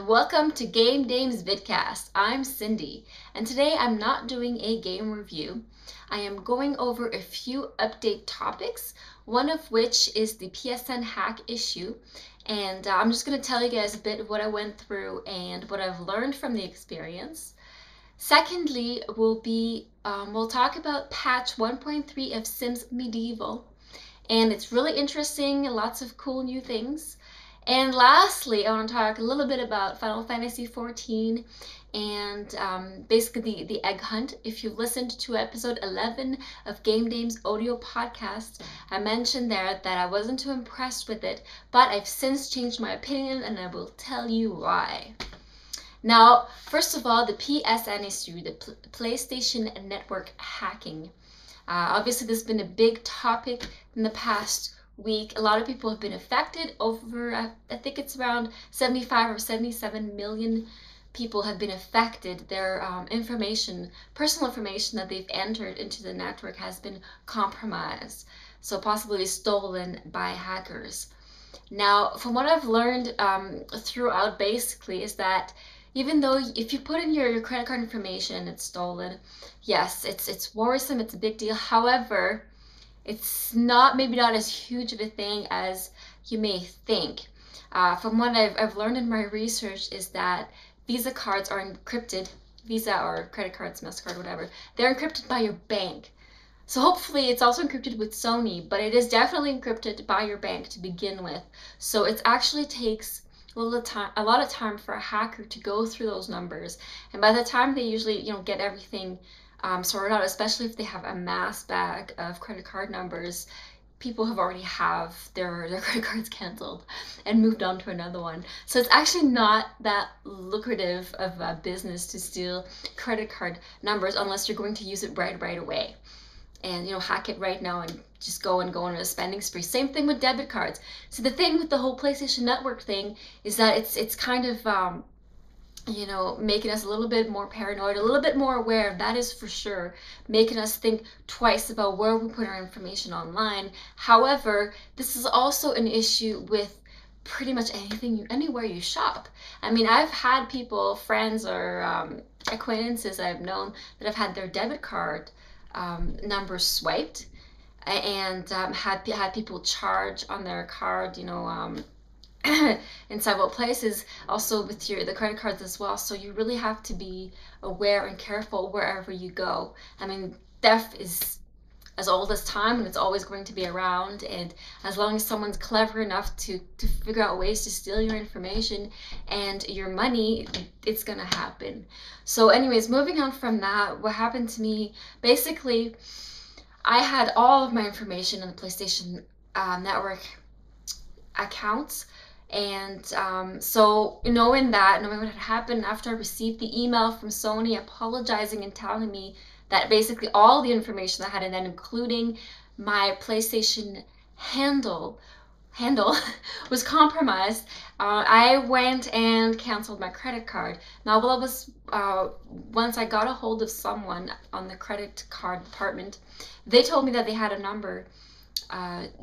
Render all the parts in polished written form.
and welcome to Game Dames Vidcast. I'm Cindy, and today I'm not doing a game review. I am going over a few update topics, one of which is the PSN Hack issue, and I'm just going to tell you guys a bit of what I went through and what I've learned from the experience. Secondly, we'll talk about patch 1.3 of Sims Medieval, and it's really interesting, lots of cool new things. And lastly, I want to talk a little bit about Final Fantasy XIV and basically the egg hunt. If you listened to episode 11 of Game Dames audio podcast, I mentioned there that I wasn't too impressed with it, but I've since changed my opinion and I will tell you why. Now, first of all, the PSN issue, the PlayStation Network hacking. Obviously, this has been a big topic in the past week. A lot of people have been affected. Over, I think it's around 75 or 77 million people have been affected. Their personal information that they've entered into the network has been compromised, so possibly stolen by hackers. Now, from what I've learned throughout basically is that even though if you put in your credit card information and it's stolen, yes, it's worrisome, it's a big deal. However, it's maybe not as huge of a thing as you may think. From what I've learned in my research is that Visa cards are encrypted, Visa or credit cards, MasterCard, whatever, they're encrypted by your bank. So hopefully it's also encrypted with Sony, but it is definitely encrypted by your bank to begin with. So it actually takes a lot of time for a hacker to go through those numbers. And by the time they usually, get everything sorted out, especially if they have a mass bag of credit card numbers, people have already have their credit cards canceled and moved on to another one. So it's actually not that lucrative of a business to steal credit card numbers unless you're going to use it right away. And hack it right now and just go on a spending spree. Same thing with debit cards. So the thing with the whole PlayStation Network thing is that it's kind of making us a little bit more paranoid, a little bit more aware, that is for sure, making us think twice about where we put our information online. However, this is also an issue with pretty much anywhere you shop. I mean, I've had people, friends or acquaintances I've known that have had their debit card numbers swiped and had people charge on their card, in several places, also with the credit cards as well. So you really have to be aware and careful wherever you go. I mean, theft is as old as time and it's always going to be around, and as long as someone's clever enough to figure out ways to steal your information and your money, it's gonna happen. So anyways, moving on from that, what happened to me, basically I had all of my information on the PlayStation Network accounts. And so knowing what had happened after I received the email from Sony apologizing and telling me that basically all the information I had, and then including my PlayStation handle was compromised, I went and canceled my credit card. Now, once I got a hold of someone on the credit card department, they told me that they had a number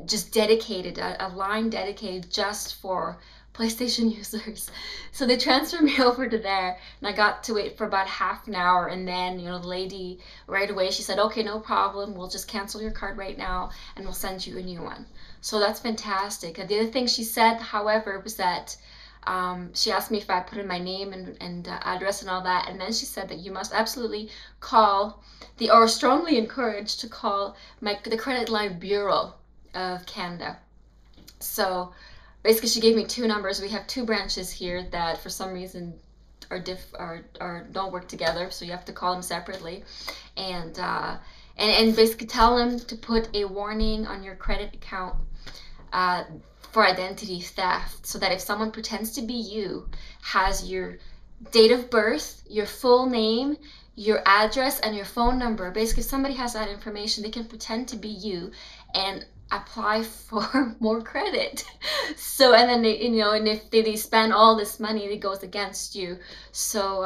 just dedicated, a line dedicated just for PlayStation users. So they transferred me over to there, and I got to wait for about half an hour, and then the lady right away, she said, okay, no problem, we'll just cancel your card right now and we'll send you a new one. So that's fantastic. The other thing she said, however, was that she asked me if I put in my name and address and all that, and then she said that you must absolutely call or strongly encouraged to call the Credit Line Bureau of Canada. So basically she gave me two numbers. We have two branches here that for some reason don't work together, so you have to call them separately, and basically tell them to put a warning on your credit account for identity theft, so that if someone pretends to be you, has your date of birth, your full name, your address, and your phone number, basically if somebody has that information, they can pretend to be you and apply for more credit. So, and then and if they spend all this money, it goes against you. So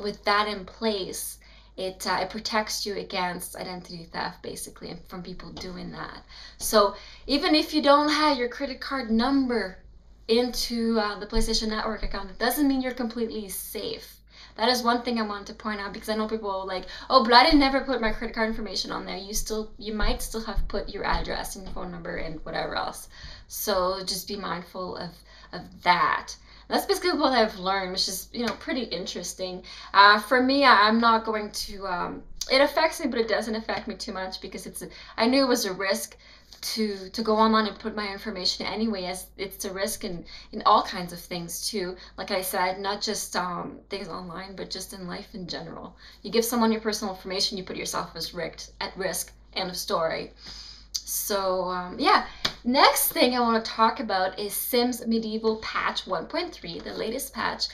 with that in place, it protects you against identity theft, basically, and from people doing that. So even if you don't have your credit card number into the PlayStation Network account, it doesn't mean you're completely safe. That is one thing I wanted to point out, because I know people are like, oh, but I didn't never put my credit card information on there. You might still have put your address and your phone number and whatever else. So just be mindful of that. That's basically what I've learned, which is, pretty interesting. For me, I'm not going to, it affects me, but it doesn't affect me too much, because I knew it was a risk to go online and put my information anyway, as it's a risk in all kinds of things too. Like I said, not just things online, but just in life in general. You give someone your personal information, you put yourself at risk. End of story. So yeah, next thing I want to talk about is Sims Medieval Patch 1.3, the latest patch.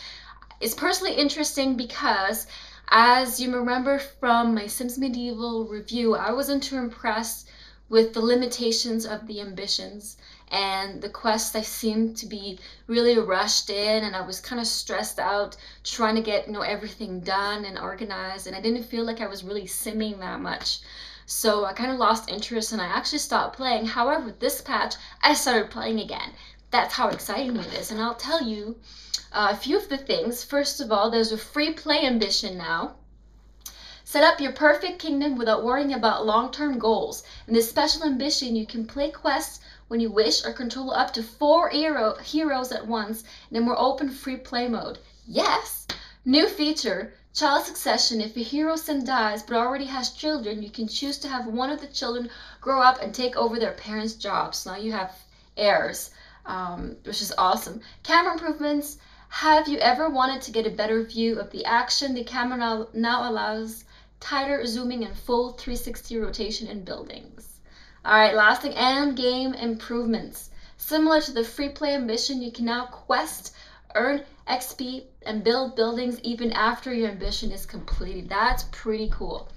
It's personally interesting because, as you remember from my Sims Medieval review, I wasn't too impressed with the limitations of the ambitions, and the quests I seemed to be really rushed in, and I was kind of stressed out trying to get everything done and organized, and I didn't feel like I was really simming that much. So I kind of lost interest and I actually stopped playing. However, with this patch, I started playing again. That's how exciting it is, and I'll tell you a few of the things. First of all, there's a free play ambition now. Set up your perfect kingdom without worrying about long-term goals. In this special ambition, you can play quests when you wish or control up to 4 heroes at once in a more open free play mode. Yes! New feature, child succession. If a hero sim dies but already has children, you can choose to have one of the children grow up and take over their parents' jobs. So now you have heirs, which is awesome. Camera improvements. Have you ever wanted to get a better view of the action? The camera now allows tighter zooming and full 360 rotation in buildings. Alright, last thing, end game improvements. Similar to the free play ambition, you can now quest, earn XP, and build buildings even after your ambition is completed. That's pretty cool.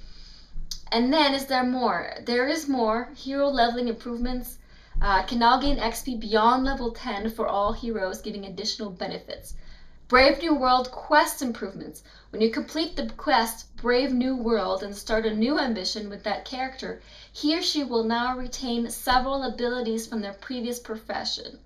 And then, is there more? There is more. Hero leveling improvements. Can now gain XP beyond level 10 for all heroes, giving additional benefits. Brave New World quest improvements. When you complete the quest Brave New World and start a new ambition with that character, he or she will now retain several abilities from their previous profession.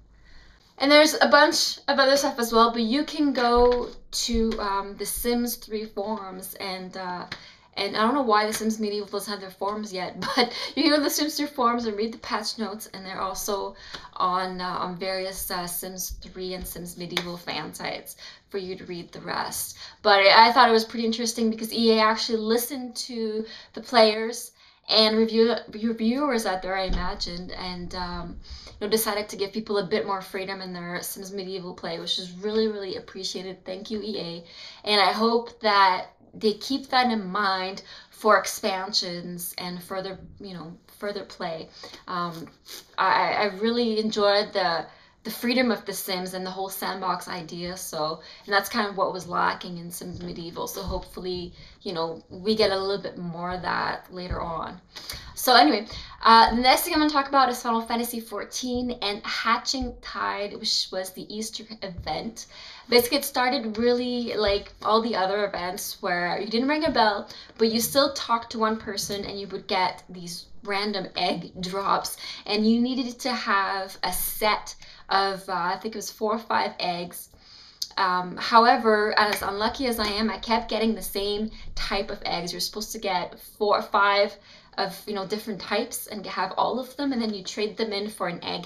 And there's a bunch of other stuff as well, but you can go to the Sims 3 forums, and I don't know why the Sims Medieval doesn't have their forums yet, but you can go to the Sims 3 forums and read the patch notes, and they're also on various Sims 3 and Sims Medieval fan sites for you to read the rest. But I thought it was pretty interesting because EA actually listened to the players and reviewers out there, I imagined, and decided to give people a bit more freedom in their Sims Medieval play, which is really, really appreciated. Thank you, EA. And I hope that they keep that in mind for expansions and further play. I really enjoyed the freedom of the Sims and the whole sandbox idea. And that's kind of what was lacking in Sims Medieval. So hopefully, we get a little bit more of that later on. So anyway, the next thing I'm going to talk about is Final Fantasy XIV and Hatching Tide, which was the Easter event. Basically, it started really like all the other events where you didn't ring a bell, but you still talked to one person and you would get these random egg drops, and you needed to have a set of, I think it was 4 or 5 eggs. However, as unlucky as I am, I kept getting the same type of eggs. You're supposed to get 4 or 5 of different types and have all of them, and then you trade them in for an egg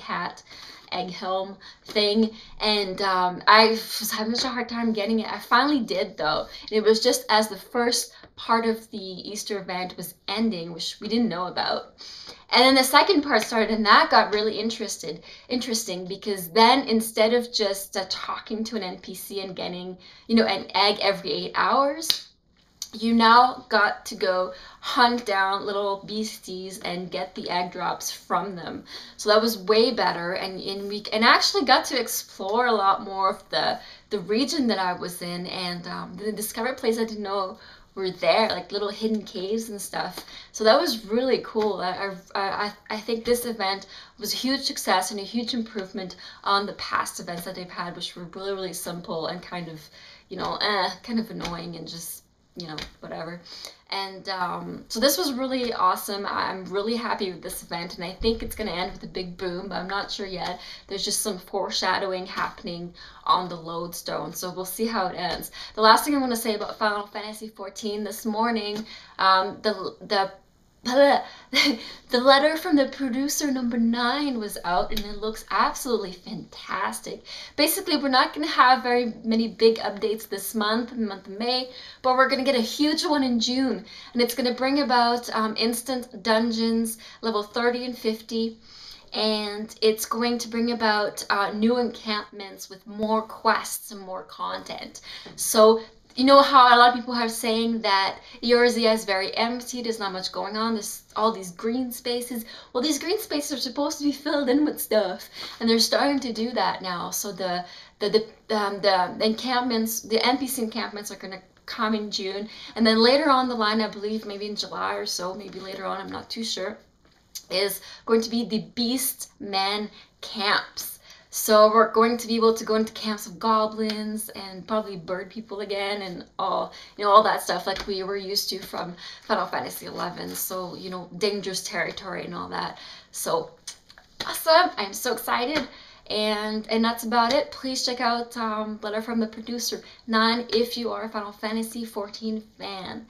helm thing, and I was having such a hard time getting it. I finally did though, and it was just as the first part of the Easter event was ending, which we didn't know about. And then the second part started, and that got really interesting because then instead of just talking to an NPC and getting an egg every 8 hours, you now got to go hunt down little beasties and get the egg drops from them. So that was way better, and actually got to explore a lot more of the region that I was in, and the discovered places I didn't know were there, like little hidden caves and stuff. So that was really cool. I think this event was a huge success and a huge improvement on the past events that they've had, which were really, really simple and kind of, kind of annoying and just you know, whatever. And so this was really awesome. I'm really happy with this event, and I think it's going to end with a big boom, but I'm not sure yet. There's just some foreshadowing happening on the lodestone, so we'll see how it ends. The last thing I want to say about Final Fantasy XIV, this morning, the the letter from the producer number 9 was out, and it looks absolutely fantastic. Basically, we're not going to have very many big updates this month, in the month of May, but we're going to get a huge one in June, and it's going to bring about instant dungeons, level 30 and 50, and it's going to bring about new encampments with more quests and more content. So you know how a lot of people are saying that Eorzea is very empty, there's not much going on, there's all these green spaces. Well, these green spaces are supposed to be filled in with stuff, and they're starting to do that now. So the encampments, the NPC encampments are going to come in June, and then later on the line, I believe maybe in July or so, maybe later on, I'm not too sure, is going to be the Beastmen camps. So we're going to be able to go into camps of goblins and probably bird people again, and all, you know, all that stuff like we were used to from Final Fantasy XI. So, you know, dangerous territory and all that. So awesome! I'm so excited. And that's about it. Please check out Letter from the Producer 9 if you are a Final Fantasy XIV fan.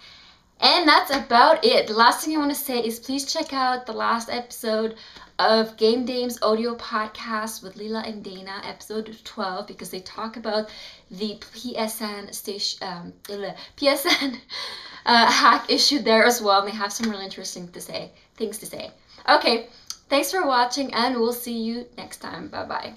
And that's about it. The last thing I want to say is please check out the last episode of Game Dame's audio podcast with Leela and Dana, episode 12, because they talk about the PSN hack issue there as well. And they have some really interesting things to say. Okay, thanks for watching, and we'll see you next time. Bye-bye.